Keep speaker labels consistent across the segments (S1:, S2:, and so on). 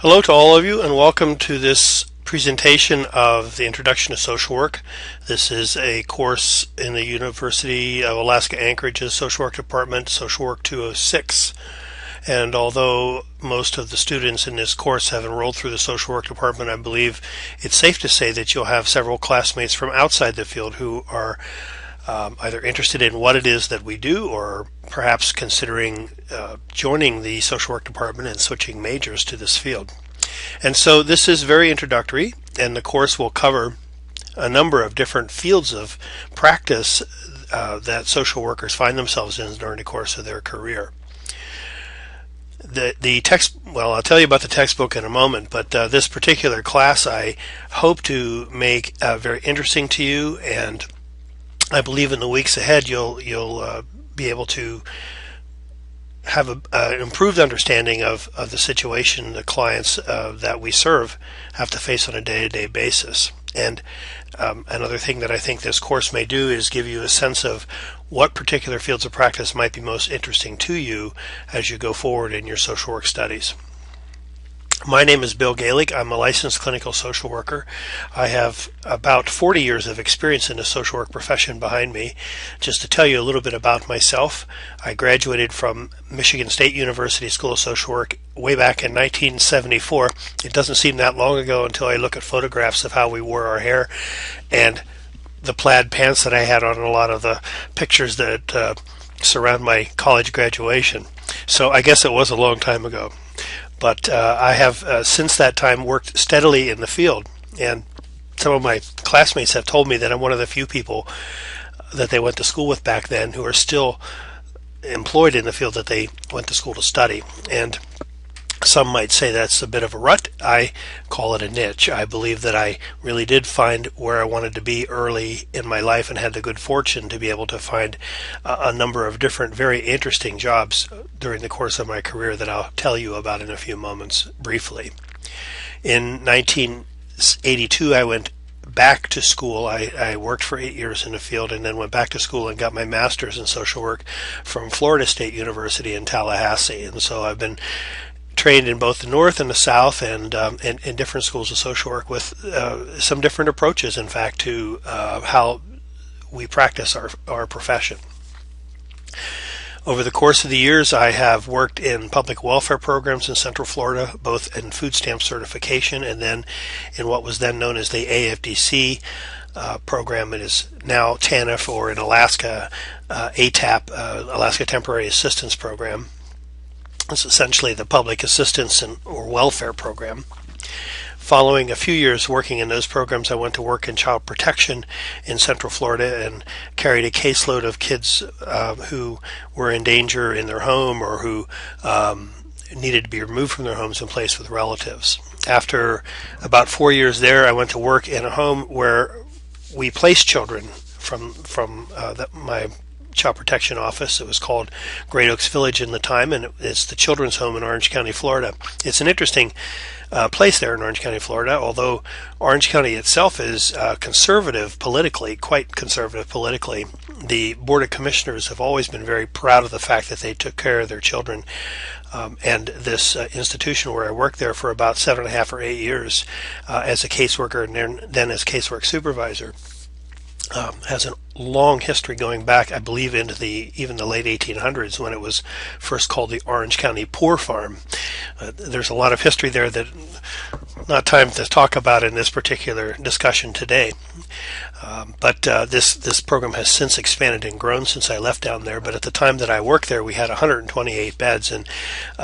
S1: Hello to all of you, and welcome to this presentation of the Introduction to Social Work. This is a course in the University of Alaska Anchorage's Social Work Department, Social Work 206. And although most of the students in this course have enrolled through the Social Work Department, I believe it's safe to say that you'll have several classmates from outside the field who are either interested in what it is that we do or perhaps considering joining the social work department and switching majors to this field. And so this is very introductory, and the course will cover a number of different fields of practice that social workers find themselves in during the course of their career. The text, well, I'll tell you about the textbook in a moment, but this particular class I hope to make very interesting to you, and I believe in the weeks ahead you'll be able to have an improved understanding of the situation the clients that we serve have to face on a day-to-day basis. And another thing that I think this course may do is give you a sense of what particular fields of practice might be most interesting to you as you go forward in your social work studies. My name is Bill Galic. I'm a licensed clinical social worker. I have about 40 years of experience in the social work profession behind me. Just to tell you a little bit about myself, I graduated from Michigan State University School of Social Work way back in 1974. It doesn't seem that long ago until I look at photographs of how we wore our hair and the plaid pants that I had on in a lot of the pictures that surround my college graduation. So I guess it was a long time ago. But I have since that time worked steadily in the field, and some of my classmates have told me that I'm one of the few people that they went to school with back then who are still employed in the field that they went to school to study. And some might say that's a bit of a rut. I call it a niche. I believe that I really did find where I wanted to be early in my life and had the good fortune to be able to find a number of different very interesting jobs during the course of my career that I'll tell you about in a few moments briefly. In 1982, I went back to school. I worked for 8 years in the field and then went back to school and got my master's in social work from Florida State University in Tallahassee. And so I've been trained in both the North and the South, and in different schools of social work with some different approaches, in fact, to how we practice our profession. Over the course of the years, I have worked in public welfare programs in Central Florida, both in food stamp certification and then in what was then known as the AFDC program. It is now TANF, or in Alaska, ATAP, Alaska Temporary Assistance Program. It's essentially the public assistance or welfare program. Following a few years working in those programs, I went to work in child protection in Central Florida and carried a caseload of kids who were in danger in their home or who needed to be removed from their homes and placed with relatives. After about 4 years there, I went to work in a home where we placed children from my child protection office. It was called Great Oaks Village in the time, and it's the children's home in Orange County, Florida. It's an interesting place there in Orange County, Florida, although Orange County itself is conservative politically, quite conservative politically. The Board of Commissioners have always been very proud of the fact that they took care of their children. And this institution where I worked there for about 7.5 or 8 years as a caseworker and then as casework supervisor, has a long history going back, I believe, into even the late 1800s when it was first called the Orange County Poor Farm. There's a lot of history there that not time to talk about in this particular discussion today. But this program has since expanded and grown since I left down there. But at the time that I worked there, we had 128 beds and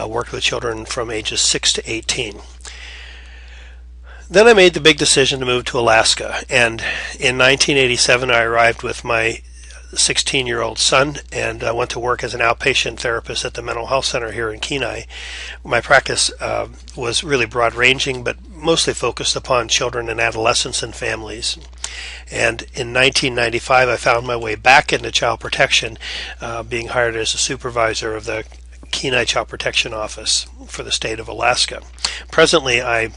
S1: worked with children from ages 6 to 18. Then I made the big decision to move to Alaska, and in 1987 I arrived with my 16-year-old son, and I went to work as an outpatient therapist at the mental health center here in Kenai. My practice was really broad-ranging, but mostly focused upon children and adolescents and families. And in 1995 I found my way back into child protection, being hired as a supervisor of the Kenai Child Protection Office for the state of Alaska. Presently I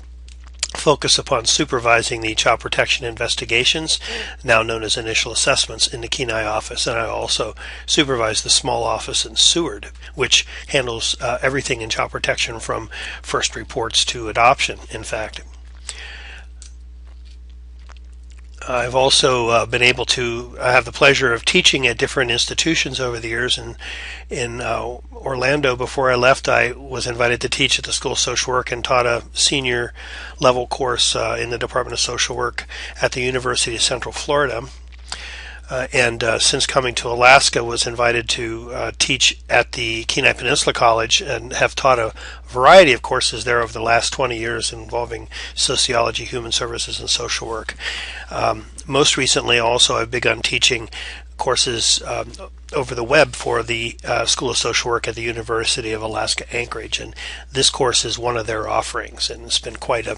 S1: focus upon supervising the child protection investigations, now known as initial assessments, in the Kenai office. And I also supervise the small office in Seward, which handles everything in child protection from first reports to adoption, in fact. I've also been able to have the pleasure of teaching at different institutions over the years. In Orlando, before I left, I was invited to teach at the School of Social Work and taught a senior level course in the Department of Social Work at the University of Central Florida. And since coming to Alaska, was invited to teach at the Kenai Peninsula College and have taught a variety of courses there over the last 20 years involving sociology, human services, and social work. Most recently, also, I've begun teaching courses over the web for the School of Social Work at the University of Alaska Anchorage, and this course is one of their offerings, and it's been quite a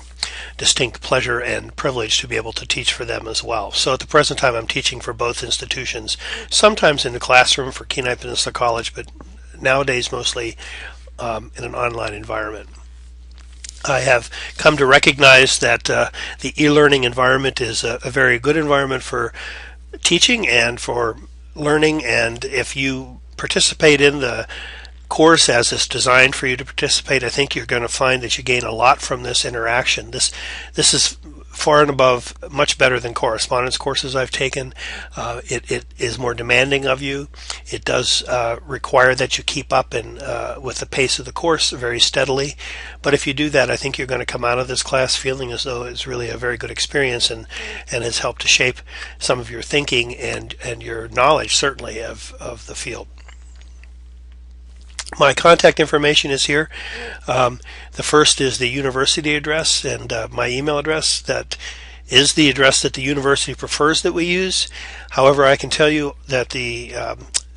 S1: distinct pleasure and privilege to be able to teach for them as well. So at the present time, I'm teaching for both institutions, sometimes in the classroom for Kenai Peninsula College, but nowadays mostly in an online environment. I have come to recognize that the e-learning environment is a very good environment for teaching and for learning, and if you participate in the course as it's designed for you to participate, I think you're going to find that you gain a lot from this interaction. This is far and above much better than correspondence courses I've taken. It is more demanding of you. It does require that you keep up with the pace of the course very steadily. But if you do that, I think you're going to come out of this class feeling as though it's really a very good experience and has helped to shape some of your thinking and your knowledge, certainly, of the field. My contact information is here. The first is the university address and my email address. That is the address that the university prefers that we use. However, I can tell you that the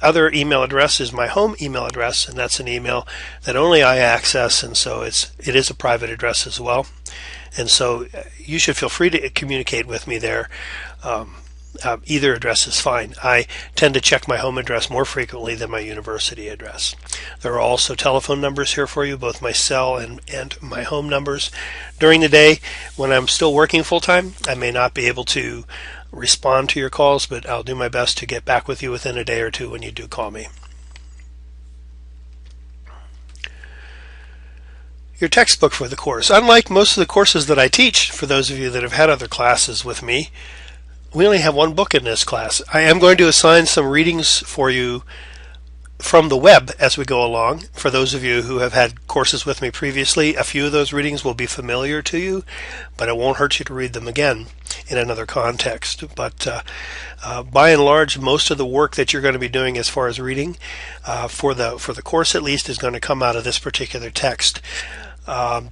S1: other email address is my home email address, and that's an email that only I access, and so it is a private address as well. And so you should feel free to communicate with me there. Either address is fine. I tend to check my home address more frequently than my university address. There are also telephone numbers here for you, both my cell and my home numbers. During the day, when I'm still working full-time, I may not be able to respond to your calls, but I'll do my best to get back with you within a day or two when you do call me. Your textbook for the course. Unlike most of the courses that I teach, for those of you that have had other classes with me, we only have one book in this class. I am going to assign some readings for you from the web as we go along. For those of you who have had courses with me previously, a few of those readings will be familiar to you, but it won't hurt you to read them again in another context. But by and large, most of the work that you're going to be doing as far as reading for the course at least is going to come out of this particular text.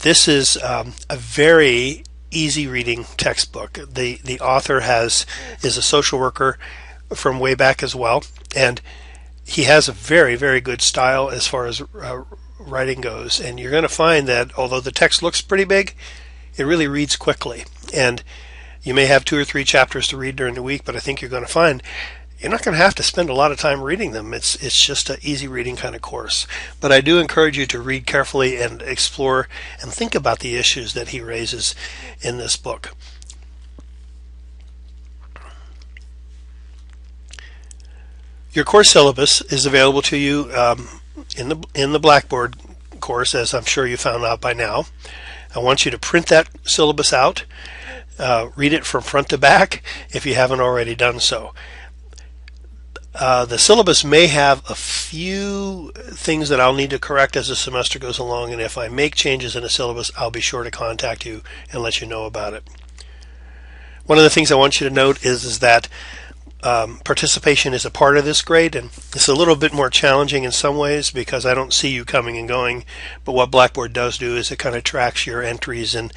S1: This is a very easy reading textbook. The author is a social worker from way back as well, and he has a very, very good style as far as writing goes. And you're going to find that although the text looks pretty big, it really reads quickly. And you may have 2 or 3 chapters to read during the week, but I think you're going to find you're not going to have to spend a lot of time reading them. It's just an easy reading kind of course. But I do encourage you to read carefully and explore and think about the issues that he raises in this book. Your course syllabus is available to you in the Blackboard course, as I'm sure you found out by now. I want you to print that syllabus out, read it from front to back if you haven't already done so. The syllabus may have a few things that I'll need to correct as the semester goes along, and if I make changes in the syllabus, I'll be sure to contact you and let you know about it. One of the things I want you to note is that participation is a part of this grade, and it's a little bit more challenging in some ways because I don't see you coming and going, but what Blackboard does do is it kind of tracks your entries and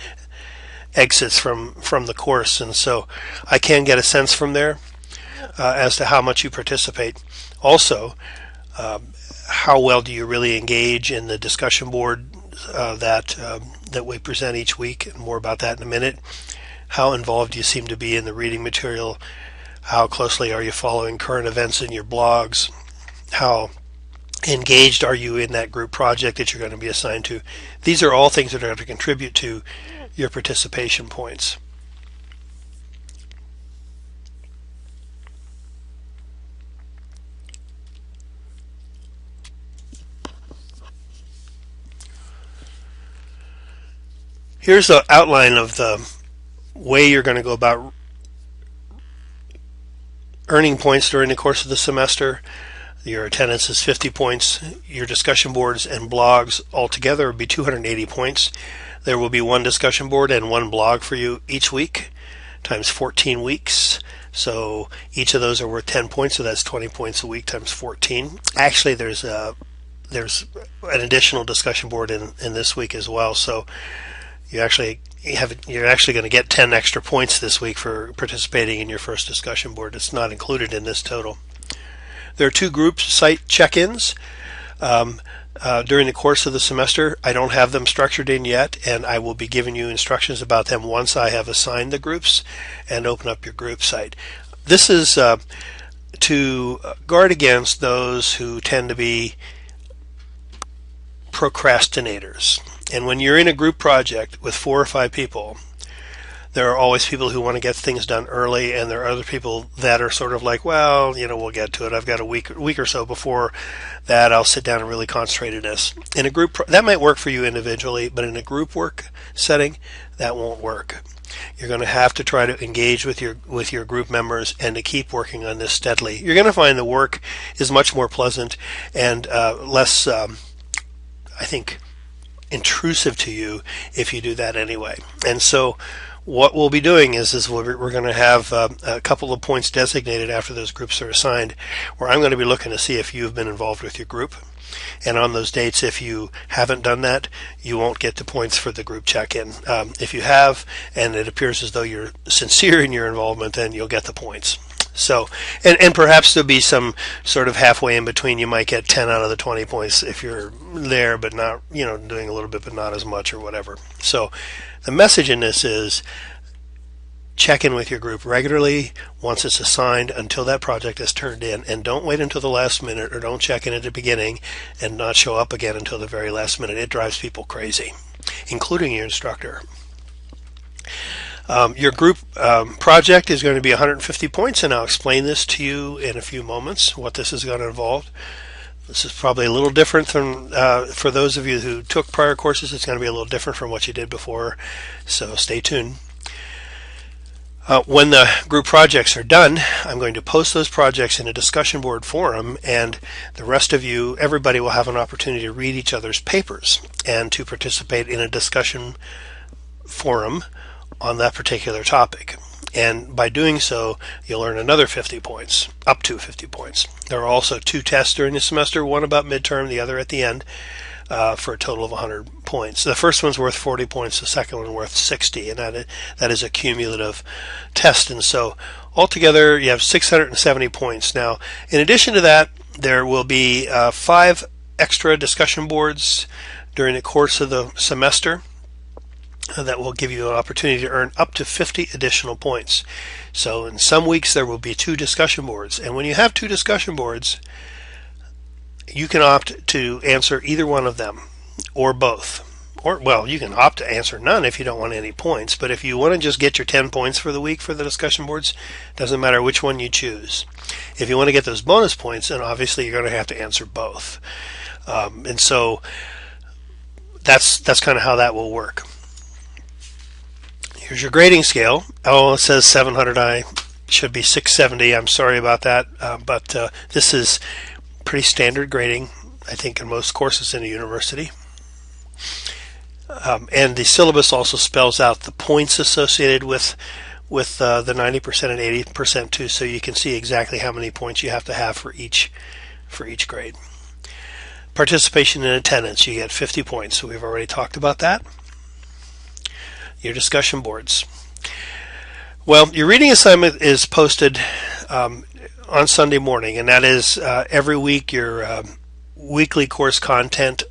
S1: exits from the course, and so I can get a sense from there as to how much you participate. Also, how well do you really engage in the discussion board that we present each week, and more about that in a minute. How involved do you seem to be in the reading material? How closely are you following current events in your blogs? How engaged are you in that group project that you're going to be assigned to? These are all things that are going to contribute to your participation points. Here's the outline of the way you're going to go about earning points during the course of the semester. Your attendance is 50 points. Your discussion boards and blogs altogether will be 280 points. There will be one discussion board and one blog for you each week, times 14 weeks. So each of those are worth 10 points, so that's 20 points a week times 14. Actually, there's an additional discussion board in this week as well. So you're actually going to get 10 extra points this week for participating in your first discussion board. It's not included in this total. There are 2 group site check-ins during the course of the semester. I don't have them structured in yet, and I will be giving you instructions about them once I have assigned the groups and open up your group site. This is to guard against those who tend to be procrastinators. And when you're in a group project with 4 or 5 people, there are always people who want to get things done early, and there are other people that are sort of like, well, we'll get to it. I've got a week or so before that. I'll sit down and really concentrate on this. In a group, that might work for you individually, but in a group work setting, that won't work. You're going to have to try to engage with your group members and to keep working on this steadily. You're going to find the work is much more pleasant and less, I think, intrusive to you if you do that anyway. And so what we'll be doing is we're going to have a couple of points designated after those groups are assigned, where I'm going to be looking to see if you've been involved with your group. And on those dates, if you haven't done that, you won't get the points for the group check-in. If you have, and it appears as though you're sincere in your involvement, then you'll get the points. So, and perhaps there'll be some sort of halfway in between. You might get 10 out of the 20 points if you're there, but not, doing a little bit, but not as much or whatever. So the message in this is check in with your group regularly once it's assigned until that project is turned in, and don't wait until the last minute, or don't check in at the beginning and not show up again until the very last minute. It drives people crazy, including your instructor. Your group project is going to be 150 points, and I'll explain this to you in a few moments, what this is going to involve. This is probably a little different from, for those of you who took prior courses, it's going to be a little different from what you did before, so stay tuned. When the group projects are done, I'm going to post those projects in a discussion board forum, and the rest of you, everybody will have an opportunity to read each other's papers and to participate in a discussion forum on that particular topic. And by doing so, you'll earn another 50 points, up to 50 points. There are also 2 tests during the semester, one about midterm, the other at the end, for a total of 100 points. The first one's worth 40 points, the second one worth 60, and that is a cumulative test. And so altogether, you have 670 points. Now, in addition to that, there will be 5 extra discussion boards during the course of the semester that will give you an opportunity to earn up to 50 additional points. So in some weeks there will be 2 discussion boards, and when you have 2 discussion boards, you can opt to answer either one of them or both. Or, well, you can opt to answer none if you don't want any points, but if you want to just get your 10 points for the week for the discussion boards, doesn't matter which one you choose. If you want to get those bonus points, then obviously you're going to have to answer both. And so that's kind of how that will work. Here's your grading scale. Oh, it says 700i. Should be 670. I'm sorry about that, but this is pretty standard grading, I think, in most courses in a university. And the syllabus also spells out the points associated with the 90% and 80% too, so you can see exactly how many points you have to have for each grade. Participation in attendance, you get 50 points. So we've already talked about that. Your discussion boards. Well, your reading assignment is posted on Sunday morning, and that is every week your weekly course content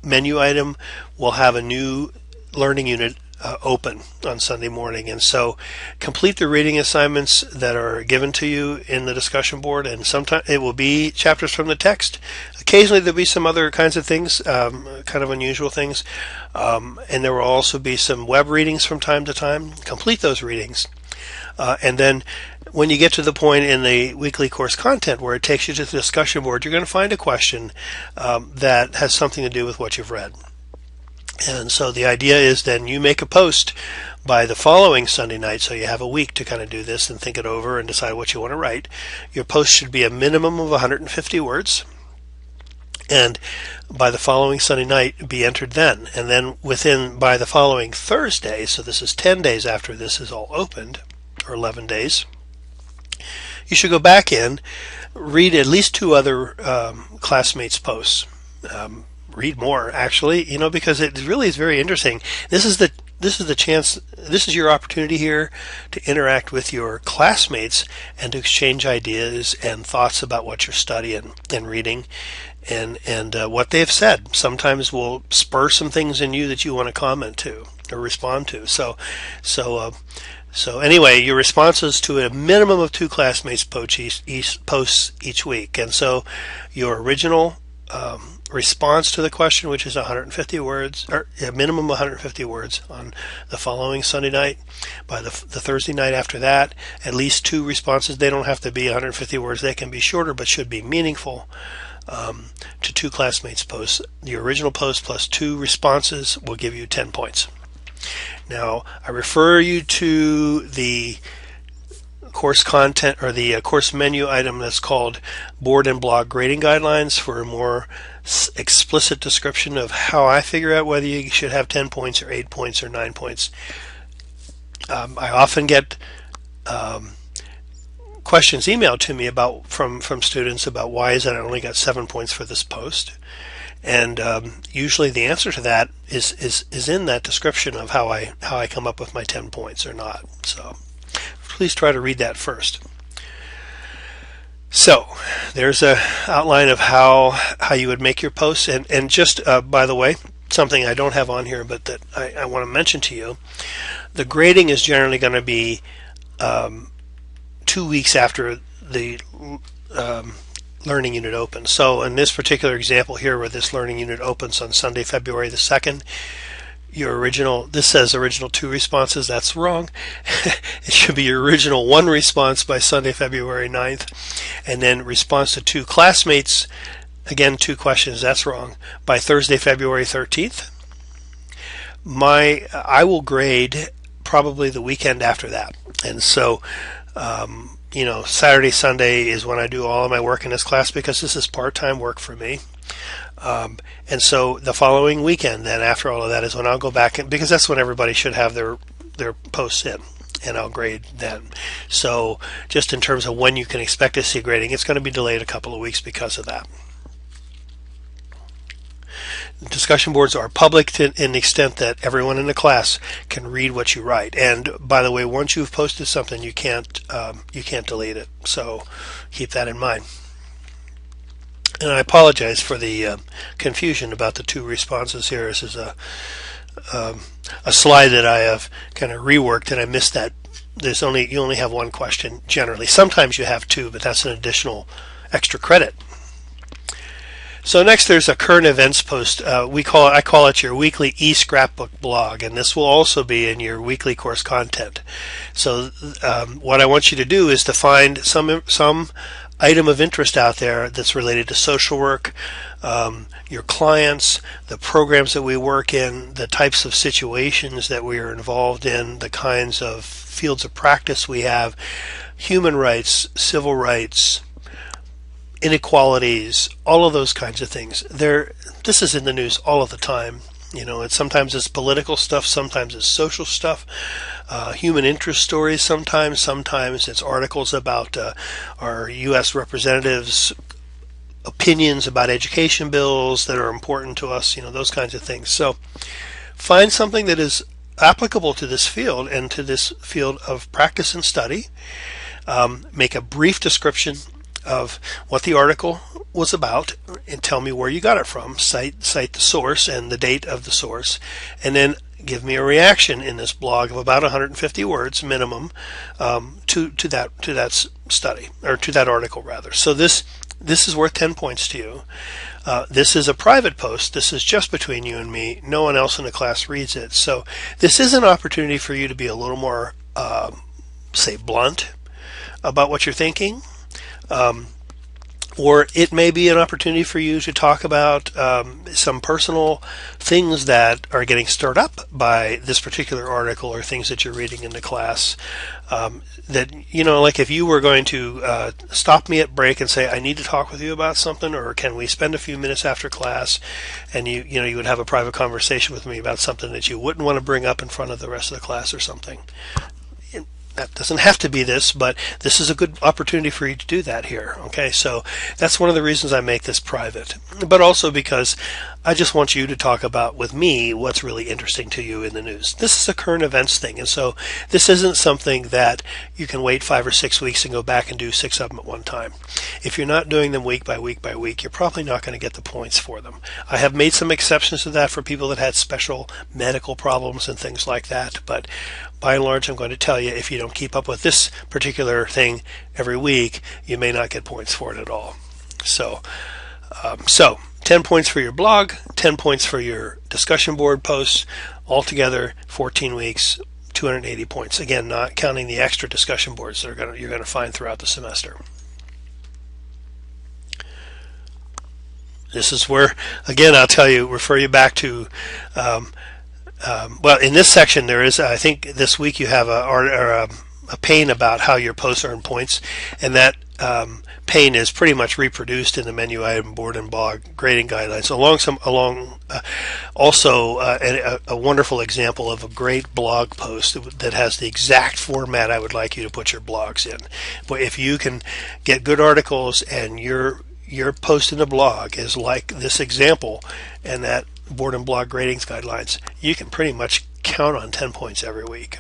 S1: menu item will have a new learning unit open on Sunday morning. And so complete the reading assignments that are given to you in the discussion board, and sometimes it will be chapters from the text. Occasionally there'll be some other kinds of things, kind of unusual things, and there will also be some web readings from time to time. Complete those readings. And then when you get to the point in the weekly course content where it takes you to the discussion board, you're going to find a question that has something to do with what you've read. And so the idea is then you make a post by the following Sunday night, so you have a week to kind of do this and think it over and decide what you want to write. Your post should be a minimum of 150 words. And by the following Sunday night, be entered then. And then by the following Thursday, so this is 10 days after this is all opened, or 11 days, you should go back in, read at least 2 other classmates' posts. Read more, actually, because it really is very interesting. This is the chance, this is your opportunity here to interact with your classmates and to exchange ideas and thoughts about what you're studying and reading and what they've said. Sometimes will spur some things in you that you want to comment to or respond to. So anyway, your responses to a minimum of 2 classmates posts each week. And so your original response to the question, which is 150 words, or a minimum 150 words on the following Sunday night. By the Thursday night after that, at least 2 responses. They don't have to be 150 words. They can be shorter, but should be meaningful to 2 classmates' posts. The original post plus 2 responses will give you 10 points. Now, I refer you to the course content or the course menu item that's called Board and Blog Grading Guidelines for a more explicit description of how I figure out whether you should have 10 points or 8 points or 9 points. I often get questions emailed to me from students about why is it I only got 7 points for this post. And usually the answer to that is in that description of how I come up with my 10 points or not. So please try to read that first. So there's a outline of how you would make your posts, and just by the way, something I don't have on here but that I want to mention to you, the grading is generally going to be 2 weeks after the learning unit opens. So in this particular example here, where this learning unit opens on Sunday, February the 2nd, this says original 2 responses. That's wrong. It should be your original 1 response by Sunday, February 9th, and then response to 2 classmates, again 2 questions. That's wrong, by Thursday, February 13th. I will grade probably the weekend after that, and so Saturday, Sunday is when I do all of my work in this class because this is part-time work for me. And so the following weekend, then after all of that, is when I'll go back because that's when everybody should have their posts in, and I'll grade then. So just in terms of when you can expect to see grading, it's going to be delayed a couple of weeks because of that. Discussion boards are public in the extent that everyone in the class can read what you write. And by the way, once you've posted something, you can't delete it. So keep that in mind. And I apologize for the confusion about the 2 responses here. This is a slide that I have kind of reworked, and I missed that. You only have 1 question generally. Sometimes you have 2, but that's an additional extra credit. So next, there's a current events post. I call it your weekly e-scrapbook blog, and this will also be in your weekly course content. So what I want you to do is to find some item of interest out there that's related to social work, your clients, the programs that we work in, the types of situations that we are involved in, the kinds of fields of practice we have, human rights, civil rights, inequalities, all of those kinds of things. This is in the news all of the time. Sometimes it's political stuff, sometimes it's social stuff, human interest stories sometimes it's articles about our U.S. representatives' opinions about education bills that are important to us, those kinds of things. So find something that is applicable to this field and to this field of practice and study. Make a brief description of what the article was about and tell me where you got it from. Cite the source and the date of the source, and then give me a reaction in this blog of about 150 words minimum to that study, or to that article rather. So this is worth 10 points to you. This is a private post. This is just between you and me. No one else in the class reads it. So this is an opportunity for you to be a little more, say, blunt about what you're thinking. Or it may be an opportunity for you to talk about some personal things that are getting stirred up by this particular article, or things that you're reading in the class. That, like if you were going to stop me at break and say, I need to talk with you about something, or can we spend a few minutes after class, and you would have a private conversation with me about something that you wouldn't want to bring up in front of the rest of the class or something. That doesn't have to be this, but this is a good opportunity for you to do that here. Okay, so that's one of the reasons I make this private, but also because I just want you to talk about with me what's really interesting to you in the news. This is a current events thing, and so this isn't something that you can wait 5 or 6 weeks and go back and do 6 of them at one time. If you're not doing them week by week by week, you're probably not going to get the points for them. I have made some exceptions to that for people that had special medical problems and things like that, but by and large, I'm going to tell you, if you don't keep up with this particular thing every week, you may not get points for it at all. So 10 points for your blog, 10 points for your discussion board posts, altogether 14 weeks, 280 points. Again, not counting the extra discussion boards that you're going to find throughout the semester. This is where, again, I'll tell you, refer you back to well, in this section there is, I think this week you have a pane about how your posts earn points, and that pane is pretty much reproduced in the menu item board and blog grading guidelines, also a wonderful example of a great blog post that has the exact format I would like you to put your blogs in. But if you can get good articles and your post in the blog is like this example and that board and blog gradings guidelines, you can pretty much count on 10 points every week.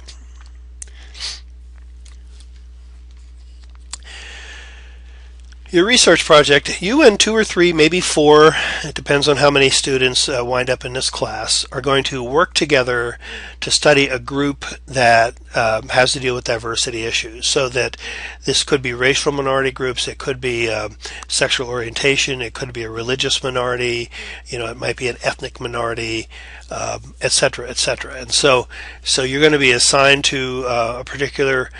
S1: Your research project, you and 2 or 3, maybe 4, it depends on how many students wind up in this class, are going to work together to study a group that has to deal with diversity issues. So that this could be racial minority groups, it could be sexual orientation, it could be a religious minority, it might be an ethnic minority, etc., etc. And so you're going to be assigned to a particular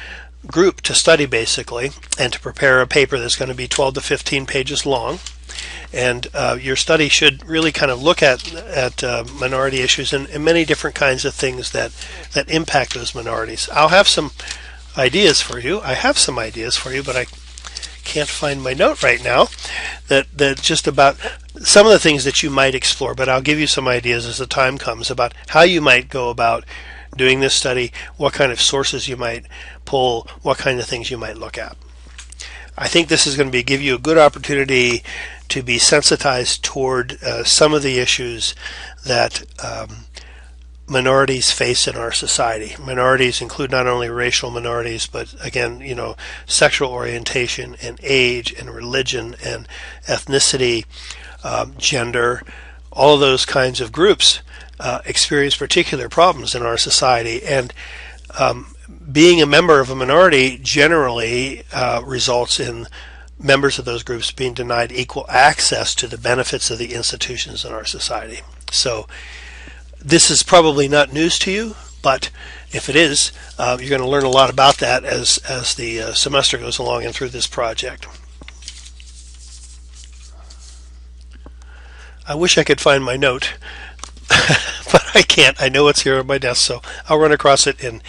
S1: group to study, basically, and to prepare a paper that's going to be 12 to 15 pages long. And your study should really kind of look at minority issues and many different kinds of things that impact those minorities. I'll have some ideas for you. I have some ideas for you, but I can't find my note right now that just about some of the things that you might explore, but I'll give you some ideas as the time comes about how you might go about doing this study, what kind of sources you might pull, what kind of things you might look at. I think this is going to give you a good opportunity to be sensitized toward some of the issues that minorities face in our society. Minorities include not only racial minorities, but again, sexual orientation and age and religion and ethnicity, gender, all of those kinds of groups experience particular problems in our society, and being a member of a minority generally results in members of those groups being denied equal access to the benefits of the institutions in our society. So this is probably not news to you, but if it is, you're going to learn a lot about that as the semester goes along and through this project. I wish I could find my note, but I can't. I know it's here on my desk, so I'll run across it, and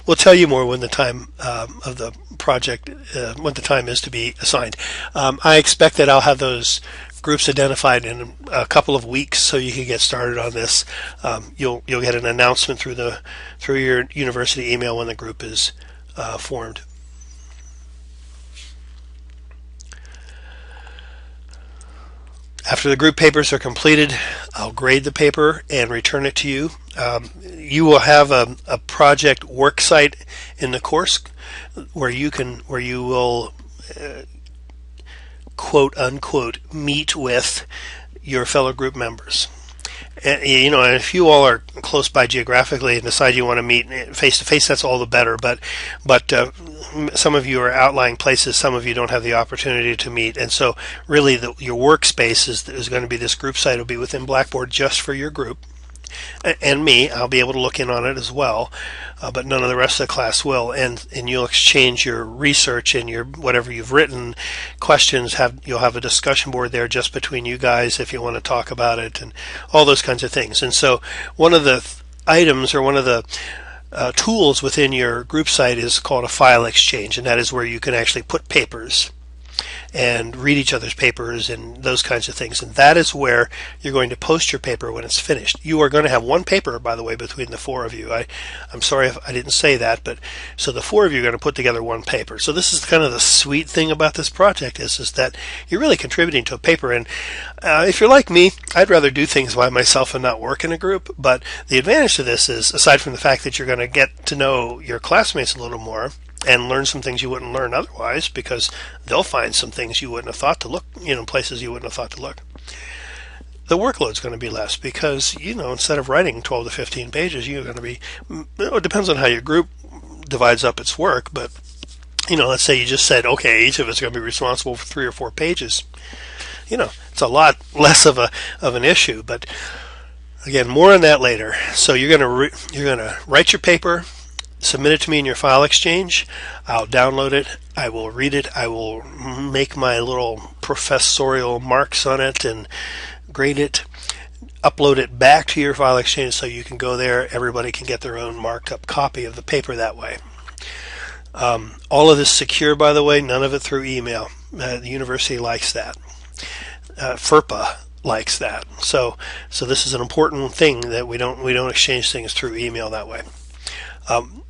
S1: we'll tell you more when the time of the project, when the time is to be assigned. I expect that I'll have those groups identified in a couple of weeks, so you can get started on this. You'll get an announcement through your university email when the group is formed. After the group papers are completed, I'll grade the paper and return it to you. You will have a project work site in the course where you will quote unquote meet with your fellow group members. And, and if you all are close by geographically and decide you want to meet face to face, that's all the better. But some of you are outlying places, some of you don't have the opportunity to meet, and so really your workspace is going to be this group site. It'll be within Blackboard just for your group. And me, I'll be able to look in on it as well, but none of the rest of the class will. And you'll exchange your research and your whatever you've written, questions. You'll have a discussion board there just between you guys if you want to talk about it, and all those kinds of things. And so one of the items or one of the tools within your group site is called a file exchange, and that is where you can actually put papers and read each other's papers and those kinds of things. And that is where you're going to post your paper when it's finished. You are going to have one paper, by the way, between the four of you. I'm sorry if I didn't say that, but so the four of you are going to put together one paper. So this is kind of the sweet thing about this project is that you're really contributing to a paper. And if you're like me, I'd rather do things by myself and not work in a group. But the advantage to this is, aside from the fact that you're going to get to know your classmates a little more, and learn some things you wouldn't learn otherwise, because they'll find some things you wouldn't have thought to look, places you wouldn't have thought to look. The workload's going to be less because, instead of writing 12 to 15 pages, you're going to be, it depends on how your group divides up its work, but, let's say you just said, okay, each of us is going to be responsible for 3 or 4 pages. It's a lot less of an issue, but again, more on that later. So you're going to write your paper, submit it to me in your file exchange. I'll download it. I will read it. I will make my little professorial marks on it and grade it. Upload it back to your file exchange so you can go there. Everybody can get their own marked up copy of the paper that way. All of this secure, by the way, none of it through email. The university likes that. FERPA likes that. So this is an important thing that we don't exchange things through email that way.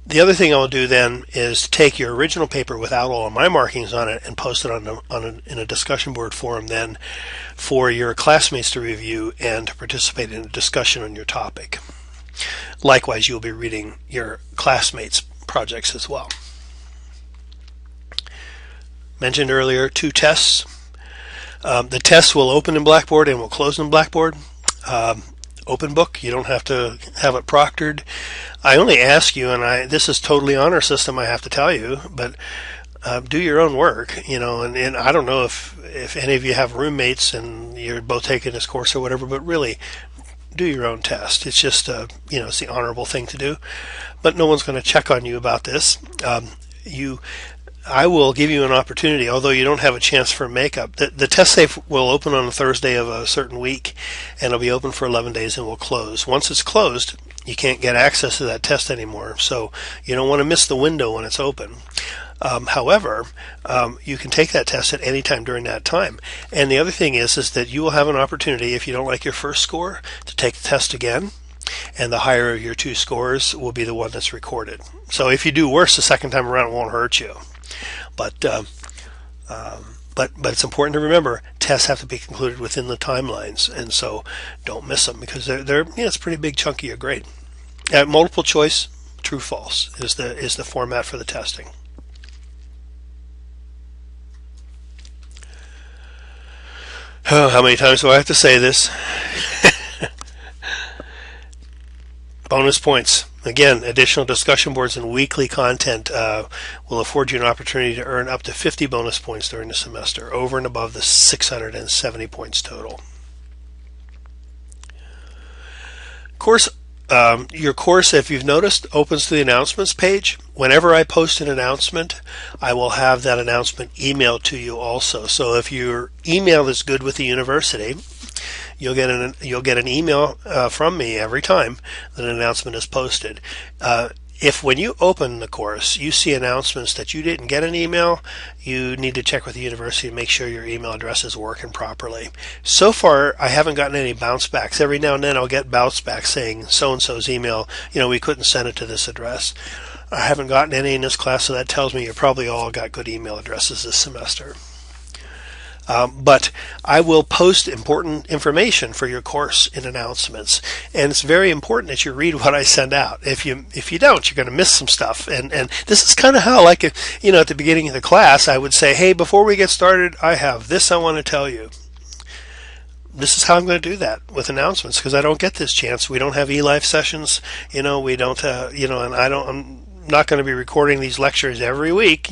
S1: The other thing I'll do then is take your original paper without all of my markings on it and post it in a discussion board forum then for your classmates to review and to participate in a discussion on your topic. Likewise, you'll be reading your classmates' projects as well. Mentioned earlier, 2 tests. The tests will open in Blackboard and will close in Blackboard. Open book, you don't have to have it proctored. I only ask you, and this is totally honor system, I have to tell you, but do your own work, and I don't know if any of you have roommates and you're both taking this course or whatever, but really do your own test. It's just it's the honorable thing to do, but no one's going to check on you about this. I will give you an opportunity, although you don't have a chance for makeup. The test safe will open on a Thursday of a certain week, and it'll be open for 11 days and will close. Once it's closed, you can't get access to that test anymore, so you don't want to miss the window when it's open. However, you can take that test at any time during that time. And the other thing is that you will have an opportunity, if you don't like your first score, to take the test again. And the higher of your 2 scores will be the one that's recorded. So if you do worse the second time around, it won't hurt you. But it's important to remember tests have to be concluded within the timelines, and so don't miss them because it's a pretty big chunk of your grade. Multiple choice, true false is the format for the testing. Oh, how many times do I have to say this? Bonus points. Again, additional discussion boards and weekly content will afford you an opportunity to earn up to 50 bonus points during the semester, over and above the 670 points total. Your course, if you've noticed, opens to the announcements page. Whenever I post an announcement, I will have that announcement emailed to you also. So if your email is good with the university, you'll get an email from me every time that an announcement is posted. If when you open the course you see announcements that you didn't get an email, you need to check with the university and make sure your email address is working properly. So far, I haven't gotten any bounce backs. Every now and then I'll get bounce backs saying so-and-so's email, we couldn't send it to this address. I haven't gotten any in this class, so that tells me you probably all got good email addresses this semester. But I will post important information for your course in announcements, and it's very important that you read what I send out. If you don't, you're going to miss some stuff. And this is kind of how, like, at the beginning of the class, I would say, hey, before we get started, I have this I want to tell you. This is how I'm going to do that with announcements, because I don't get this chance. We don't have eLife sessions, we don't, and I'm not going to be recording these lectures every week,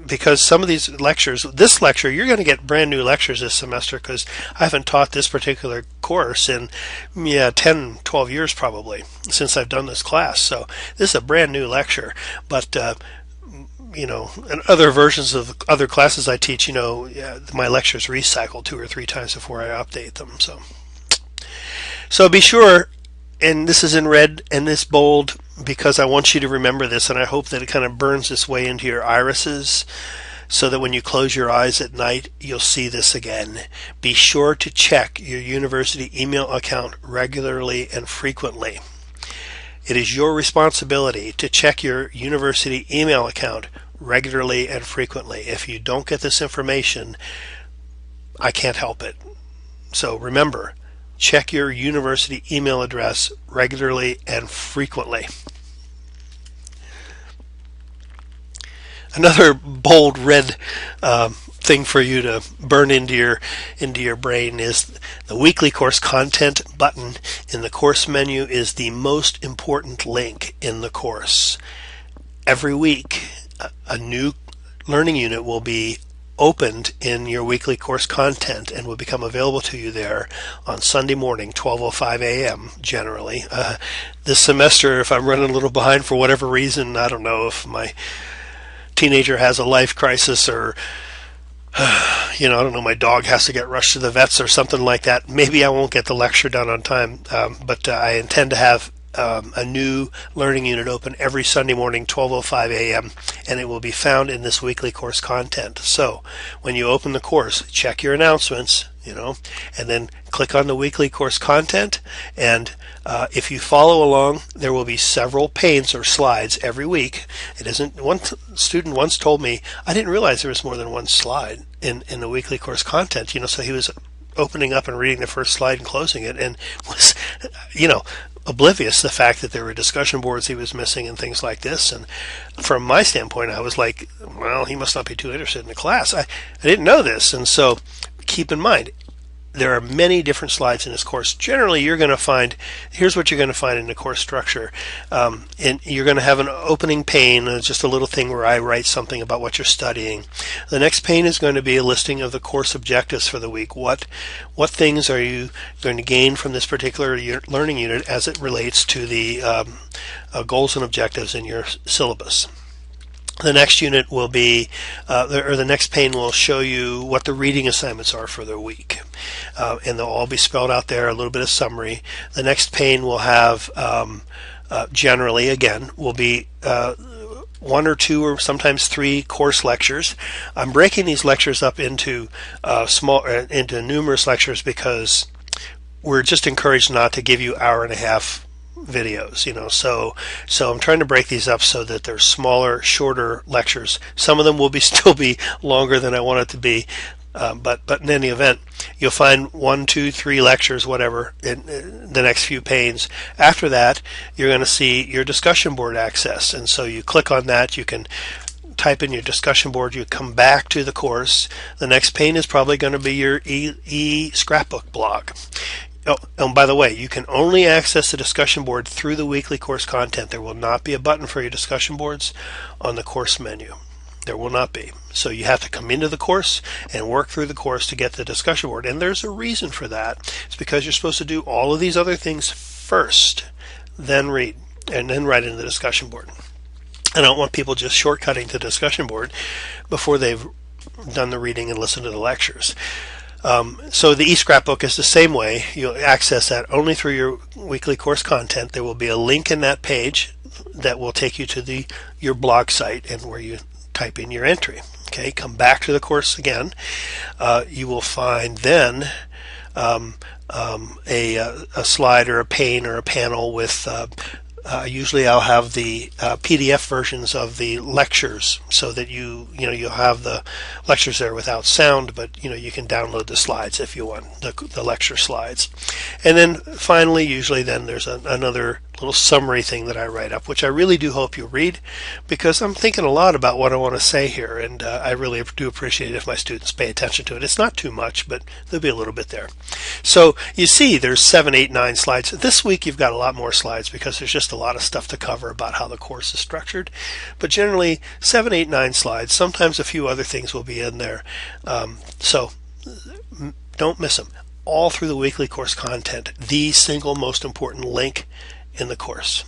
S1: because some of these lectures, this lecture, you're going to get brand new lectures this semester, because I haven't taught this particular course in 10, 12 years probably since I've done this class. So this is a brand new lecture, but and other versions of other classes I teach, my lectures recycle 2 or 3 times before I update them. So be sure, and this is in red and this bold because I want you to remember this, and I hope that it kind of burns its way into your irises so that when you close your eyes at night, you'll see this again. Be sure to check your university email account regularly and frequently. It is your responsibility to check your university email account regularly and frequently. If you don't get this information, I can't help it. So remember, check your university email address regularly and frequently. Another bold red thing for you to burn into your brain is the weekly course content button in the course menu is the most important link in the course. Every week, a new learning unit will be opened in your weekly course content and will become available to you there on Sunday morning, 12:05 a.m. generally. This semester, if I'm running a little behind for whatever reason, I don't know if my teenager has a life crisis or I don't know, my dog has to get rushed to the vets or something like that. Maybe I won't get the lecture done on time, but I intend to have a new learning unit open every Sunday morning, 12:05 a.m., and it will be found in this weekly course content. So when you open the course, check your announcements, and then click on the weekly course content, and if you follow along, there will be several panes or slides every week. It isn't. One student once told me, I didn't realize there was more than one slide in the weekly course content, so he was opening up and reading the first slide and closing it, and was, oblivious to the fact that there were discussion boards he was missing and things like this. And from my standpoint, I was like, well, he must not be too interested in the class. I didn't know this. And so keep in mind, there are many different slides in this course. Generally, you're going to find, here's what you're going to find in the course structure. And you're going to have an opening pane, just a little thing where I write something about what you're studying. The next pane is going to be a listing of the course objectives for the week. What things are you going to gain from this particular learning unit as it relates to the goals and objectives in your syllabus? The next unit will be, the next pane will show you what the reading assignments are for the week. And they'll all be spelled out there, a little bit of summary. The next pane will have, generally, again, will be 1 or 2 or sometimes 3 course lectures. I'm breaking these lectures up into into numerous lectures because we're just encouraged not to give you hour-and-a-half videos, so I'm trying to break these up so that they're smaller, shorter lectures. Some of them will still be longer than I want it to be, but in any event, you'll find 1, 2, 3 lectures, whatever, in the next few panes. After that, you're going to see your discussion board access, and so you click on that. You can type in your discussion board. You come back to the course. The next pane is probably going to be your e-scrapbook blog. Oh, and by the way, you can only access the discussion board through the weekly course content. There will not be a button for your discussion boards on the course menu. There will not be. So you have to come into the course and work through the course to get the discussion board. And there's a reason for that. It's because you're supposed to do all of these other things first, then read, and then write into the discussion board. I don't want people just shortcutting to the discussion board before they've done the reading and listened to the lectures. So the e-scrapbook is the same way. You'll access that only through your weekly course content. There will be a link in that page that will take you to your blog site and where you type in your entry. Okay, come back to the course again. You will find then a slide or a pane or a panel with Usually I'll have the PDF versions of the lectures so that you'll have the lectures there without sound, but you can download the slides if you want, the lecture slides. And then finally, usually then there's another little summary thing that I write up, which I really do hope you read, because I'm thinking a lot about what I want to say here, and I really do appreciate it if my students pay attention to it. It's not too much, but there'll be a little bit there. So you see there's 7, 8, 9 slides. This week you've got a lot more slides because there's just a lot of stuff to cover about how the course is structured. But generally 7, 8, 9 slides. Sometimes a few other things will be in there. So don't miss them. All through the weekly course content, the single most important link in the course.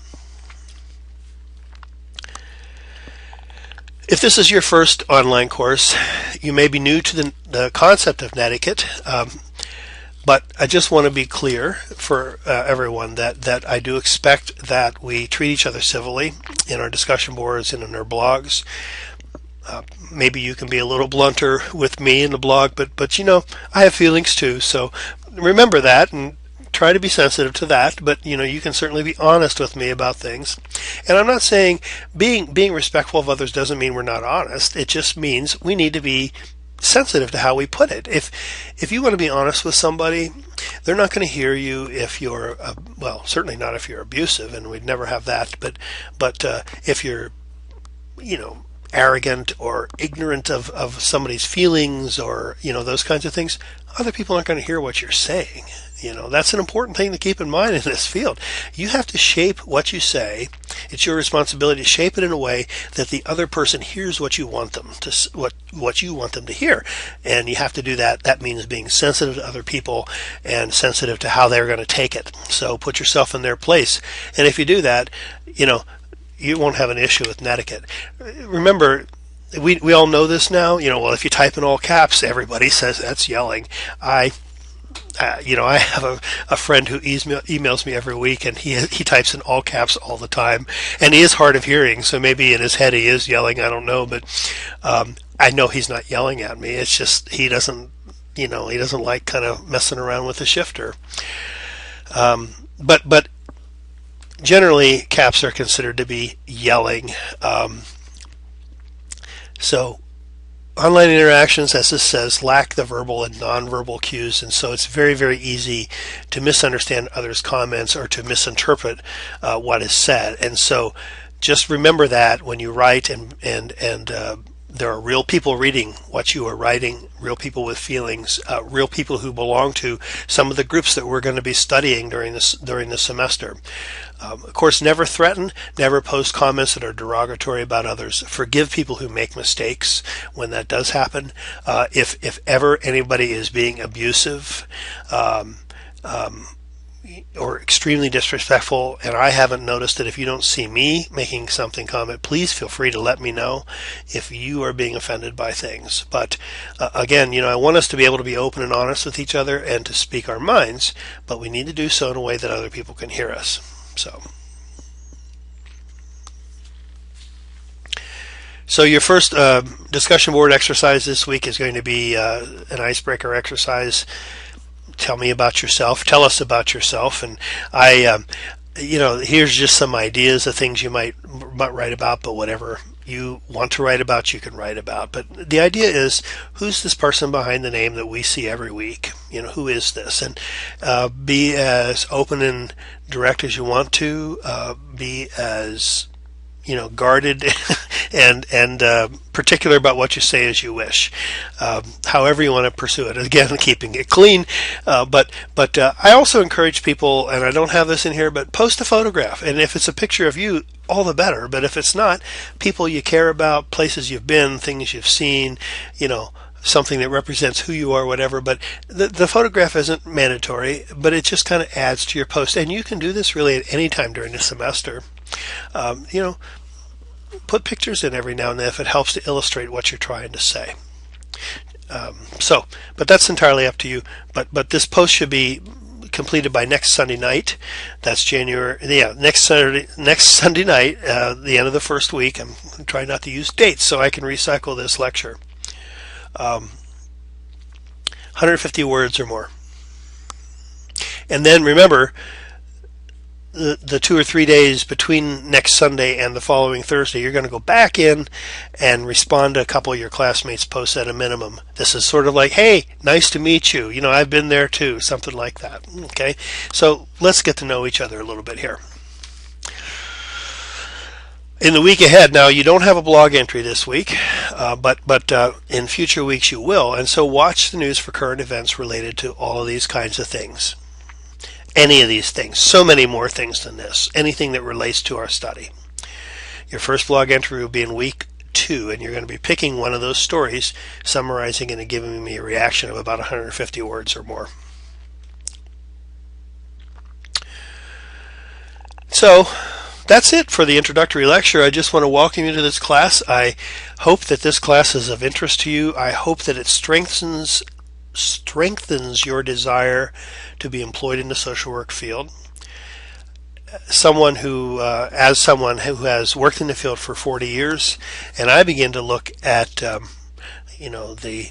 S1: If this is your first online course, you may be new to the concept of Netiquette, but I just want to be clear for everyone that I do expect that we treat each other civilly in our discussion boards and in our blogs. Maybe you can be a little blunter with me in the blog, but I have feelings too, so remember that and try to be sensitive to that. But you can certainly be honest with me about things. And I'm not saying being respectful of others doesn't mean we're not honest. It just means we need to be sensitive to how we put it. If you want to be honest with somebody, they're not going to hear you if you're certainly not if you're abusive, and we'd never have that. But if you're arrogant or ignorant of somebody's feelings or those kinds of things, other people aren't going to hear what you're saying. That's an important thing to keep in mind in this field. You have to shape what you say. It's your responsibility to shape it in a way that the other person hears what you want them to what you want them to hear. And you have to do that. That means being sensitive to other people and sensitive to how they're going to take it. So put yourself in their place. And if you do that, you won't have an issue with Netiquette. Remember, we all know this now. If you type in all caps, everybody says that's yelling. I have a friend who emails me every week, and he types in all caps all the time, and he is hard of hearing, so maybe in his head he is yelling. I don't know, but I know he's not yelling at me. It's just he doesn't like kind of messing around with the shifter. But generally, caps are considered to be yelling. So online interactions, as this says, lack the verbal and nonverbal cues, and so it's very, very easy to misunderstand others' comments or to misinterpret what is said. And so just remember that when you write, and there are real people reading what you are writing, real people with feelings, real people who belong to some of the groups that we're going to be studying during the semester. Of course, never threaten, never post comments that are derogatory about others. Forgive people who make mistakes when that does happen. If ever anybody is being abusive, or extremely disrespectful, and I haven't noticed it, if you don't see me making something comment, please feel free to let me know if you are being offended by things. But again, I want us to be able to be open and honest with each other and to speak our minds, but we need to do so in a way that other people can hear us. So your first discussion board exercise this week is going to be an icebreaker exercise. Tell me about yourself. Tell us about yourself. And here's just some ideas of things you might write about, but whatever you want to write about, you can write about. But the idea is, who's this person behind the name that we see every week? Who is this? And be as open and direct as you want to. Be as guarded and particular about what you say as you wish. However you want to pursue it. Again, keeping it clean. But I also encourage people, and I don't have this in here, but post a photograph. And if it's a picture of you, all the better. But if it's not, people you care about, places you've been, things you've seen, something that represents who you are, whatever. But the photograph isn't mandatory, but it just kind of adds to your post. And you can do this really at any time during the semester. Put pictures in every now and then if it helps to illustrate what you're trying to say. But that's entirely up to you. But this post should be completed by next Sunday night. That's next Sunday night, the end of the first week. I'm trying not to use dates so I can recycle this lecture. 150 words or more. And then remember, the 2 or 3 days between next Sunday and the following Thursday, you're going to go back in and respond to a couple of your classmates' posts at a minimum. This is sort of like, hey, nice to meet you. You know, I've been there too, something like that. Okay, so let's get to know each other a little bit here. In the week ahead, now you don't have a blog entry this week, but in future weeks you will, and so watch the news for current events related to all of these kinds of things. Any of these things, so many more things than this, anything that relates to our study. Your first blog entry will be in week 2, and you're going to be picking one of those stories, summarizing it and giving me a reaction of about 150 words or more. So that's it for the introductory lecture. I just want to welcome you to this class. I hope that this class is of interest to you. I hope that it strengthens your desire to be employed in the social work field. As someone who has worked in the field for 40 years, and I begin to look at the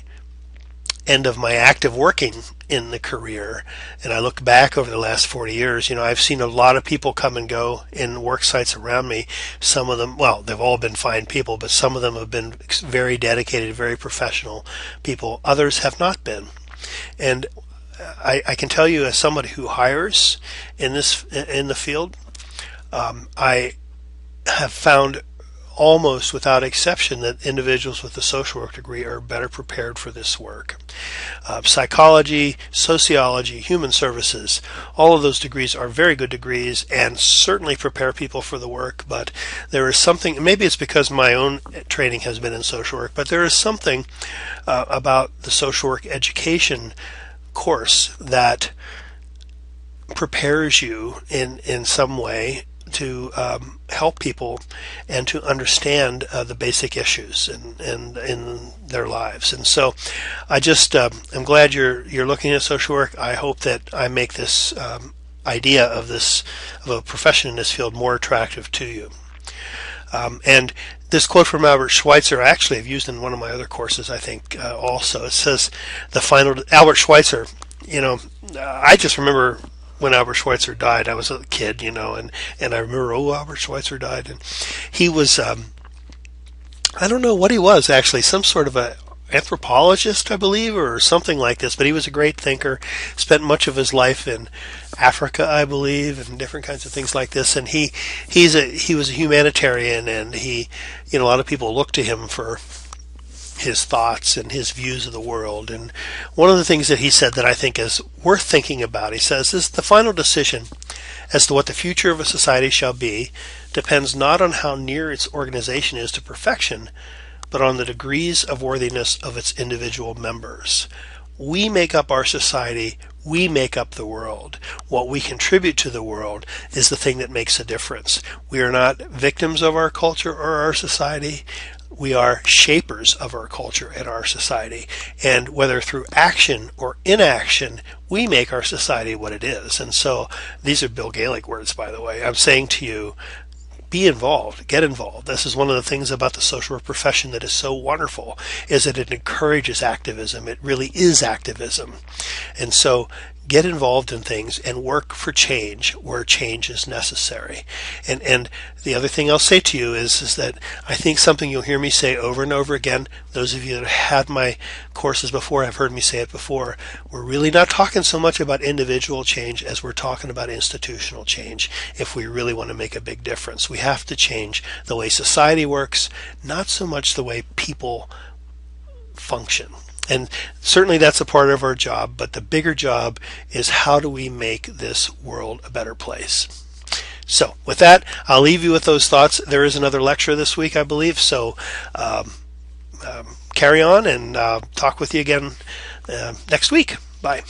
S1: end of my active working in the career, and I look back over the last 40 years, I've seen a lot of people come and go in work sites around me. Some of them, well, they've all been fine people, but some of them have been very dedicated, very professional people. Others have not been. And I can tell you, as somebody who hires in the field, I have found almost without exception that individuals with a social work degree are better prepared for this work. Psychology, sociology, human services, all of those degrees are very good degrees and certainly prepare people for the work, but there is something, maybe it's because my own training has been in social work, but there is something about the social work education course that prepares you in some way to help people and to understand the basic issues in their lives. And so I just I'm glad you're looking at social work. I hope that I make this idea of a profession in this field more attractive to you. And this quote from Albert Schweitzer, actually I've used in one of my other courses, I think, also. It says, Albert Schweitzer, I just remember when Albert Schweitzer died. I was a kid, and I remember, Albert Schweitzer died. And he was, I don't know what he was actually, some sort of a anthropologist, I believe, or something like this, but he was a great thinker, spent much of his life in Africa, I believe, and different kinds of things like this. And he was a humanitarian, and a lot of people looked to him for his thoughts and his views of the world. And one of the things that he said that I think is worth thinking about, he says, is the final decision as to what the future of a society shall be depends not on how near its organization is to perfection, but on the degrees of worthiness of its individual members. We make up our society. We make up the world. What we contribute to the world is the thing that makes a difference. We are not victims of our culture or our society. We are shapers of our culture and our society. And whether through action or inaction, we make our society what it is. And so these are Bill Galic words, by the way. I'm saying to you, be involved, get involved. This is one of the things about the social work profession that is so wonderful, is that it encourages activism. It really is activism. And so get involved in things and work for change where change is necessary. And the other thing I'll say to you is that I think something you'll hear me say over and over again, those of you that have had my courses before have heard me say it before, we're really not talking so much about individual change as we're talking about institutional change. If we really want to make a big difference, we have to change the way society works, not so much the way people function. And certainly that's a part of our job, but the bigger job is how do we make this world a better place. So with that, I'll leave you with those thoughts. There is another lecture this week, I believe, so carry on, and talk with you again next week. Bye.